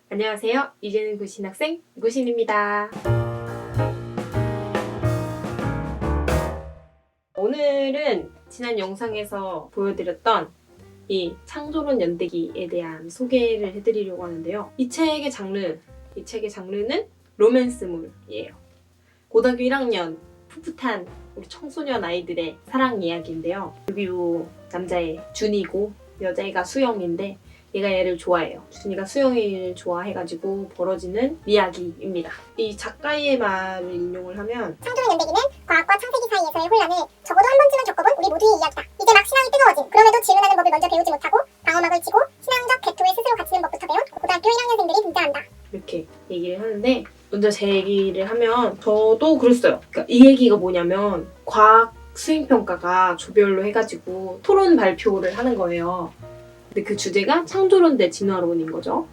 안녕하세요. 이제는 구신 학생 구신입니다. 오늘은 지난 영상에서 보여드렸던 이 창조론 연대기에 대한 소개를 해드리려고 하는데요. 이 책의 장르는 로맨스물이에요. 고등학교 1학년 풋풋한 우리 청소년 아이들의 사랑 이야기인데요. 여기도 남자애 준이고 여자애가 수영인데 얘가 얘를 좋아해요. 준이가 수영이를 좋아해가지고 벌어지는 이야기입니다. 이 작가의 말을 인용을 하면 창조론 연대기는 과학과 창세기 사이에서의 혼란을 적어도 한 번쯤은 겪어본 우리 모두의 이야기다. 이제 막 신앙이 뜨거워진, 그럼에도 질문하는 법을 먼저 배우지 못하고 방어막을 치고 신앙적 궤토에 스스로 갇히는 법부터 배운 고등학교 1학년생들이 등장한다. 이렇게 얘기를 하는데, 먼저 제 얘기를 하면 저도 그랬어요. 그러니까 이 얘기가 뭐냐면 과학 수행평가가 조별로 해가지고 토론 발표를 하는 거예요. 근데 그 주제가 창조론 대 진화론인 거죠.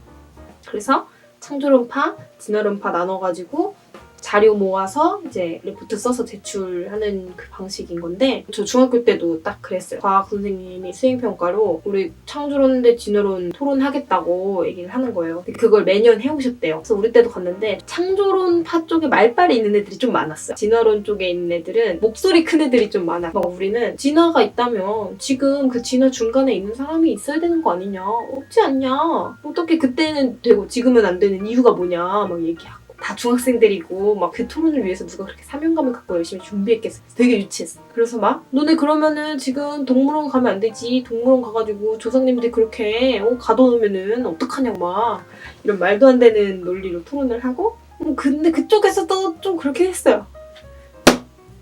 그래서 창조론파, 진화론파 나눠가지고 자료 모아서 이제 리포트 써서 제출하는 그 방식인 건데, 저 중학교 때도 딱 그랬어요. 과학 선생님이 수행평가로 우리 창조론 대 진화론 토론하겠다고 얘기를 하는 거예요. 근데 그걸 매년 해오셨대요. 그래서 우리 때도 갔는데 창조론파 쪽에 말빨이 있는 애들이 좀 많았어요. 진화론 쪽에 있는 애들은 목소리 큰 애들이 좀 많아. 막 우리는 진화가 있다면 지금 그 진화 중간에 있는 사람이 있어야 되는 거 아니냐, 없지 않냐, 어떻게 그때는 되고 지금은 안 되는 이유가 뭐냐 막 얘기하고. 다 중학생들이고 막 그 토론을 위해서 누가 그렇게 사명감을 갖고 열심히 준비했겠어. 되게 유치했어. 그래서 막 너네 그러면은 지금 동물원 가면 안 되지. 동물원 가가지고 조상님들이 그렇게 가둬놓으면은 어떡하냐고 막 이런 말도 안 되는 논리로 토론을 하고, 근데 그쪽에서도 좀 그렇게 했어요.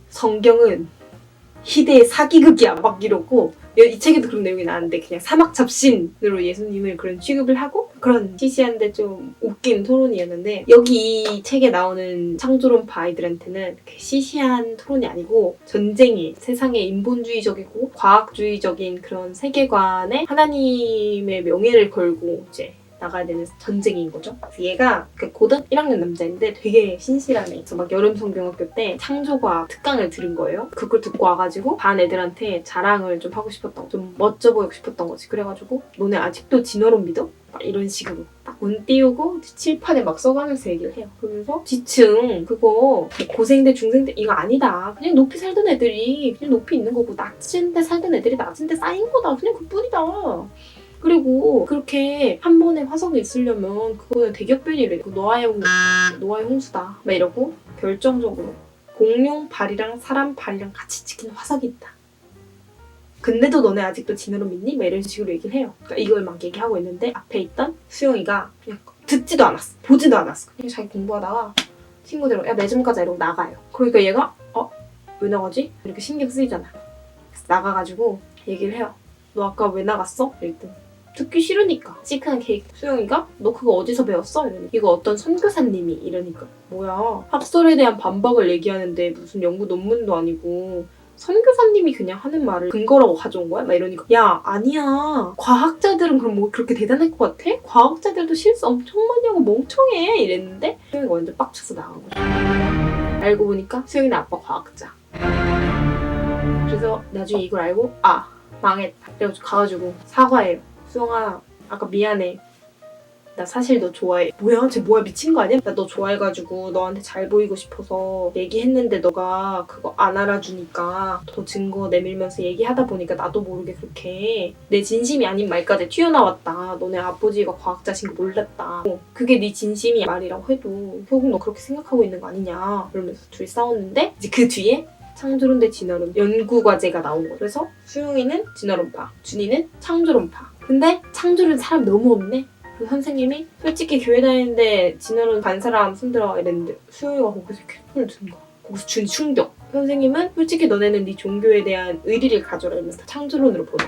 성경은 희대의 사기극이야 막 이러고, 이 책에도 그런 내용이 나왔는데 그냥 사막 잡신으로 예수님을 그런 취급을 하고, 그런 시시한데 좀 웃긴 토론이었는데, 여기 이 책에 나오는 창조론파 아이들한테는 이렇게 시시한 토론이 아니고 전쟁이, 세상에 인본주의적이고 과학주의적인 그런 세계관에 하나님의 명예를 걸고 이제 나가야 되는 전쟁인 거죠. 얘가 고등 1학년 남자인데 되게 신실하네. 그래서 막 여름 성경학교 때 창조과학 특강을 들은 거예요. 그걸 듣고 와가지고 반 애들한테 자랑을 좀 하고 싶었던 거, 좀 멋져 보이고 싶었던 거지. 그래가지고 너네 아직도 진화론 믿어? 막 이런 식으로 딱 문 띄우고 칠판에 막 써가면서 얘기를 해요. 그러면서 지층 그거 고생대 중생대 이거 아니다. 그냥 높이 살던 애들이 그냥 높이 있는 거고, 낮은 데 살던 애들이 낮은 데 쌓인 거다. 그냥 그뿐이다. 그리고 그렇게 한 번에 화성에 있으려면 그거는 대격변이래. 노아의 홍수다. 막 이러고 결정적으로 공룡 발이랑 사람 발이랑 같이 찍힌 화석이 있다. 근데도 너네 아직도 진화론 믿니? 막 이런 식으로 얘기를 해요. 그러니까 이걸 막 얘기하고 있는데 앞에 있던 수영이가 그냥 듣지도 않았어. 보지도 않았어. 그냥 자기 공부하다가 친구들은 야 매점 가자 이러고 나가요. 그러니까 얘가 왜 나가지? 이렇게 신경 쓰이잖아. 그래서 나가가지고 얘기를 해요. 너 아까 왜 나갔어? 이랬더니 듣기 싫으니까. 시크한 케이크. 수영이가 너 그거 어디서 배웠어? 이러니까 이거 어떤 선교사님이. 이러니까 뭐야, 학설에 대한 반박을 얘기하는데 무슨 연구 논문도 아니고 선교사님이 그냥 하는 말을 근거라고 가져온 거야? 막 이러니까 야 아니야, 과학자들은 그럼 뭐 그렇게 대단할 것 같아? 과학자들도 실수 엄청 많이 하고 멍청해 이랬는데 수영이가 완전 빡쳐서 나간 거죠. 알고 보니까 수영이는 아빠 과학자. 그래서 나중에 이걸 알고 망했다. 그래가지고 가가지고 사과해요. 수영아, 아까 미안해. 나 사실 너 좋아해. 뭐야? 쟤 뭐야? 미친 거 아니야? 나 너 좋아해가지고 너한테 잘 보이고 싶어서 얘기했는데 너가 그거 안 알아주니까 더 증거 내밀면서 얘기하다 보니까 나도 모르게 그렇게 내 진심이 아닌 말까지 튀어나왔다. 너네 아버지가 과학자신 거 몰랐다. 그게 네 진심이 말이라고 해도 결국 너 그렇게 생각하고 있는 거 아니냐. 그러면서 둘이 싸웠는데 이제 그 뒤에 창조론 대 진화론 연구과제가 나온 거예요. 그래서 수용이는 진화론파, 준이는 창조론파. 근데 창조론 사람 너무 없네. 그 선생님이 솔직히 교회 다니는데 진화론 반 사람 손들어 이랬는데 수용이가 거기서 이렇게 손을 드는 거야. 거기서 준 충격. 선생님은 솔직히 너네는 네 종교에 대한 의리를 가져라 이러면서 창조론으로 보내.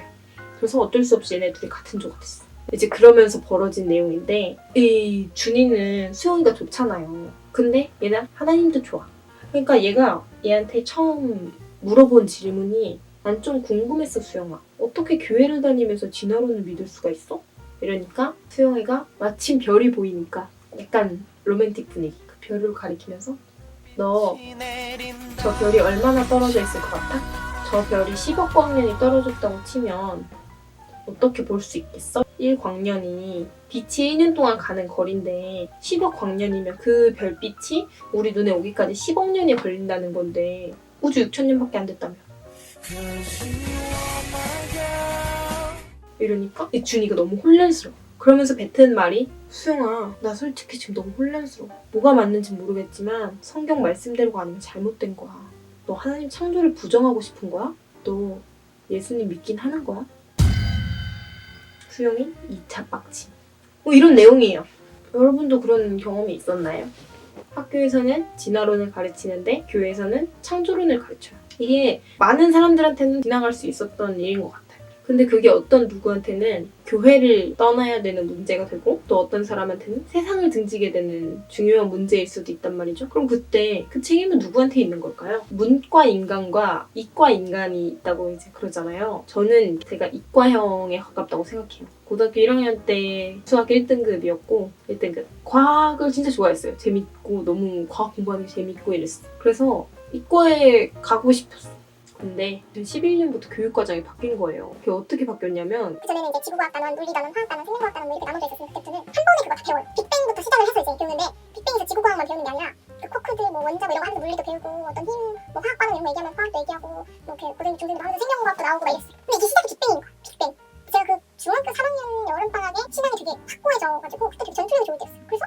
그래서 어쩔 수 없이 얘네 둘이 같은 조가 됐어. 이제 그러면서 벌어진 내용인데, 이 준이는 수용이가 좋잖아요. 근데 얘는 하나님도 좋아. 그러니까 얘가 얘한테 처음 물어본 질문이 난 좀 궁금했어. 수영아, 어떻게 교회를 다니면서 진화론을 믿을 수가 있어? 이러니까 수영이가 마침 별이 보이니까 약간 로맨틱 분위기, 그 별을 가리키면서 너 저 별이 얼마나 떨어져 있을 것 같아? 저 별이 10억 광년이 떨어졌다고 치면 어떻게 볼 수 있겠어? 1광년이 빛이 1년 동안 가는 거리인데 10억 광년이면 그 별빛이 우리 눈에 오기까지 10억 년이 걸린다는 건데 우주 6천 년밖에 안 됐다며. 이러니까 이 준이가 너무 혼란스러워. 그러면서 뱉은 말이 수영아, 나 솔직히 지금 너무 혼란스러워. 뭐가 맞는지 모르겠지만 성경 말씀대로가 아니면 잘못된 거야. 너 하나님 창조를 부정하고 싶은 거야? 너 예수님 믿긴 하는 거야? 수영이 2차 빡침. 뭐 이런 내용이에요. 여러분도 그런 경험이 있었나요? 학교에서는 진화론을 가르치는데 교회에서는 창조론을 가르쳐요. 이게 많은 사람들한테는 지나갈 수 있었던 일인 것 같아요. 근데 그게 어떤 누구한테는 교회를 떠나야 되는 문제가 되고 또 어떤 사람한테는 세상을 등지게 되는 중요한 문제일 수도 있단 말이죠. 그럼 그때 그 책임은 누구한테 있는 걸까요? 문과 인간과 이과 인간이 있다고 이제 그러잖아요. 저는 제가 이과형에 가깝다고 생각해요. 고등학교 1학년 때 수학 1등급이었고 1등급. 과학을 진짜 좋아했어요. 재밌고 너무 과학 공부하는 게 재밌고 이랬어. 그래서 이과에 가고 싶었어. 근데 2011년부터 교육과정이 바뀐 거예요. 그게 어떻게 바뀌었냐면 그전에는 이제 지구과학 단원, 물리단원, 화학단원, 생명과학 단원 뭐 이렇게 나눠져 있었으면 그때부터는 한 번에 그거 다 배워요. 빅뱅부터 시작을 해서 이제 배우는데 빅뱅에서 지구과학만 배우는 게 아니라 그 코크드, 뭐 원자 뭐 이런 거 하면서 물리도 배우고 어떤 힘, 뭐 화학 반응 이런 거 얘기하면 화학도 얘기하고 뭐 이렇게 고등학교 중등도 하면서 생명과학도 나오고 막 이랬어요. 근데 이게 시작이 빅뱅인 거야. 빅뱅. 제가 그 중학교 3학년 여름방학에 신앙이 되게 확고해져가지고 그때 되게 전투력이 좋을 때였어요. 그래서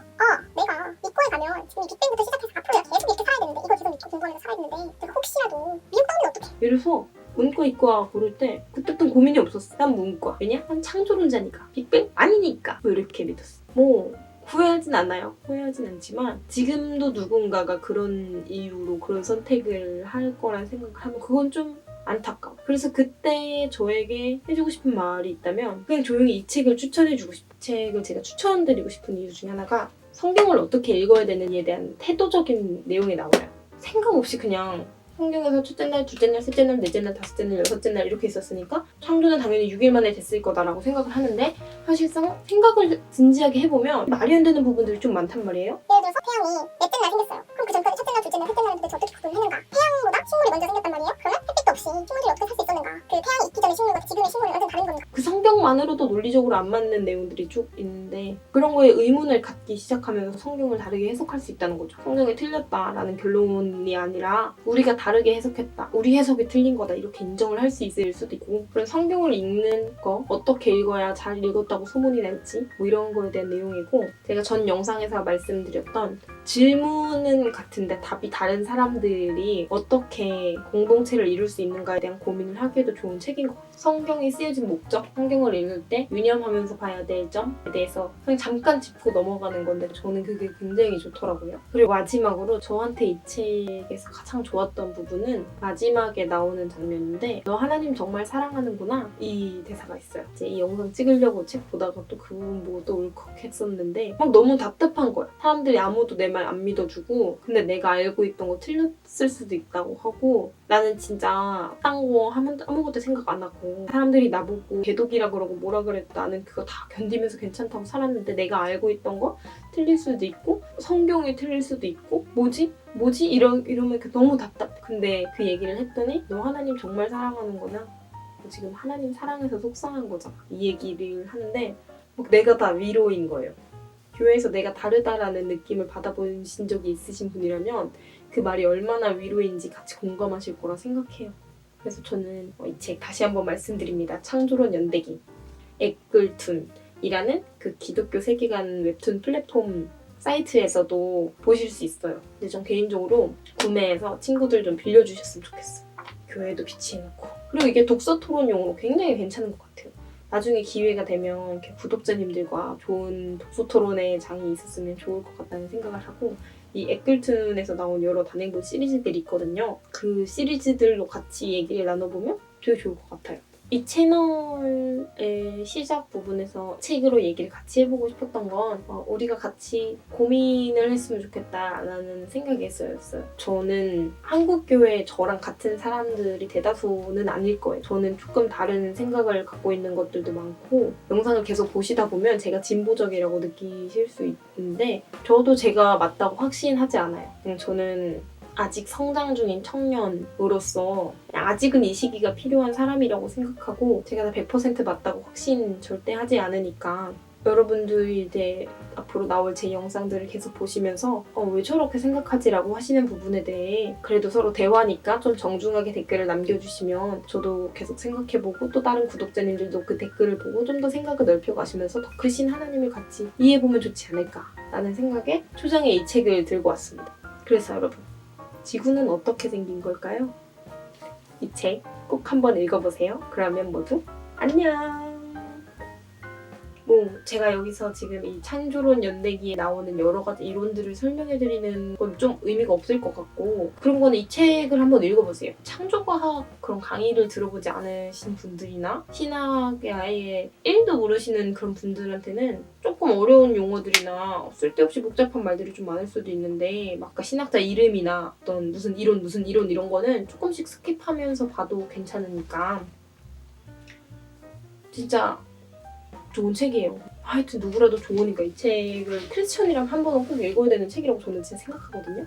내가 이과에 가면 지금 이 빅뱅부터 시작해서 앞으로 내가 계속 이렇게 살아야 되는데 이걸 계속 믿고 공부하면서 살아야 되는데 내가 혹시라도 미국 가면 어떡해. 이래서 문과 이과 고를 때 그때부터 고민이 없었어. 난 문과. 왜냐? 난 창조론자니까. 빅뱅? 아니니까. 뭐 이렇게 믿었어. 뭐 후회하진 않아요. 후회하진 않지만 지금도 누군가가 그런 이유로 그런 선택을 할 거란 생각을 하면 그건 좀 안타까워. 그래서 그때 저에게 해주고 싶은 말이 있다면 그냥 조용히 이 책을 추천해주고 싶어요. 이 책을 제가 추천드리고 싶은 이유 중에 하나가 성경을 어떻게 읽어야 되는지에 대한 태도적인 내용이 나와요. 생각 없이 그냥 성경에서 첫째 날, 둘째 날, 셋째 날, 넷째 날, 다섯째 날, 여섯째 날 이렇게 있었으니까 창조는 당연히 6일 만에 됐을 거다라고 생각을 하는데 사실상 생각을 진지하게 해보면 말이 안 되는 부분들이 좀 많단 말이에요. 예를 들어서 태양이 넷째 날 생겼어요. 그럼 그 전까지 첫째 날, 둘째 날, 셋째 날은 도대체 어떻게 구분했는가? 태양보다 식물이 먼저 생겼단 말이에요. 그러면 햇빛도 없이 식물들이 어떻게 살 수 있었는가? 그 태양이 있기 전에 식물과 지금의 식물은 완전 다른 건가? 그 성경만으로도 논리적으로 안 맞는 내용들이 쭉 있는데 그런 거에 의문을 갖기 시작하면서 성경을 다르게 해석할 수 있다는 거죠. 성경이 틀렸다라는 결론이 아니라 우리가 다르게 해석했다. 우리 해석이 틀린 거다. 이렇게 인정을 할 수 있을 수도 있고 그런 성경을 읽는 거 어떻게 읽어야 잘 읽었다고 소문이 날지 뭐 이런 거에 대한 내용이고 제가 전 영상에서 말씀드렸던 질문은 같은데 답이 다른 사람들이 어떻게 공동체를 이룰 수 있는가에 대한 고민을 하기에도 좋은 책인 것 같아요. 성경이 쓰여진 목적, 성경을 읽을 때 유념하면서 봐야 될 점에 대해서 그냥 잠깐 짚고 넘어가는 건데 저는 그게 굉장히 좋더라고요. 그리고 마지막으로 저한테 이 책에서 가장 좋았던 부분은 마지막에 나오는 장면인데 너 하나님 정말 사랑하는구나 이 대사가 있어요. 이제 이 영상 찍으려고 책 보다가 또 그 부분 보고 또 울컥했었는데 막 너무 답답한 거야. 사람들이 아무도 내 말 안 믿어주고 근데 내가 알고 있던 거 틀렸을 수도 있다고 하고 나는 진짜 딴 거 아무것도 생각 안 하고 사람들이 나보고 개독이라 그러고 뭐라 그래도 나는 그거 다 견디면서 괜찮다고 살았는데 내가 알고 있던 거 틀릴 수도 있고 성경이 틀릴 수도 있고 뭐지? 이러면 너무 답답해. 근데 그 얘기를 했더니 너 하나님 정말 사랑하는구나. 너 지금 하나님 사랑해서 속상한 거잖아. 이 얘기를 하는데 내가 다 위로인 거예요. 교회에서 내가 다르다라는 느낌을 받아보신 적이 있으신 분이라면 그 말이 얼마나 위로인지 같이 공감하실 거라 생각해요. 그래서 저는 이 책 다시 한번 말씀드립니다. 창조론 연대기 에끌툰이라는 그 기독교 세계관 웹툰 플랫폼 사이트에서도 보실 수 있어요. 근데 전 개인적으로 구매해서 친구들 좀 빌려주셨으면 좋겠어요. 교회에도 비치해놓고. 그리고 이게 독서 토론용으로 굉장히 괜찮은 것 같아요. 나중에 기회가 되면 이렇게 구독자님들과 좋은 독서 토론의 장이 있었으면 좋을 것 같다는 생각을 하고 이 에끌툰에서 나온 여러 단행본 시리즈들이 있거든요. 그 시리즈들로 같이 얘기를 나눠보면 되게 좋을 것 같아요. 이 채널의 시작 부분에서 책으로 얘기를 같이 해보고 싶었던 건 우리가 같이 고민을 했으면 좋겠다라는 생각이었어요. 저는 한국교회 저랑 같은 사람들이 대다수는 아닐 거예요. 저는 조금 다른 생각을 갖고 있는 것들도 많고 영상을 계속 보시다 보면 제가 진보적이라고 느끼실 수 있는데 저도 제가 맞다고 확신하지 않아요. 그냥 저는 아직 성장 중인 청년으로서 아직은 이 시기가 필요한 사람이라고 생각하고 제가 다 100% 맞다고 확신 절대 하지 않으니까 여러분들이 이제 앞으로 나올 제 영상들을 계속 보시면서 왜 저렇게 생각하지라고 하시는 부분에 대해 그래도 서로 대화니까 좀 정중하게 댓글을 남겨주시면 저도 계속 생각해보고 또 다른 구독자님들도 그 댓글을 보고 좀 더 생각을 넓혀가시면서 더 크신 하나님을 같이 이해해보면 좋지 않을까라는 생각에 초장에 이 책을 들고 왔습니다. 그래서 여러분, 지구는 어떻게 생긴 걸까요? 이 책 꼭 한번 읽어보세요. 그러면 모두 안녕! 제가 여기서 지금 이 창조론 연대기에 나오는 여러 가지 이론들을 설명해드리는 건 좀 의미가 없을 것 같고 그런 거는 이 책을 한번 읽어보세요. 창조과학 그런 강의를 들어보지 않으신 분들이나 신학에 아예 1도 모르시는 그런 분들한테는 조금 어려운 용어들이나 쓸데없이 복잡한 말들이 좀 많을 수도 있는데 막 신학자 이름이나 어떤 무슨 이론 이런 거는 조금씩 스킵하면서 봐도 괜찮으니까 진짜 좋은 책이에요. 하여튼 누구라도 좋으니까 이 책을 크리스천이라면 한 번은 꼭 읽어야 되는 책이라고 저는 진짜 생각하거든요.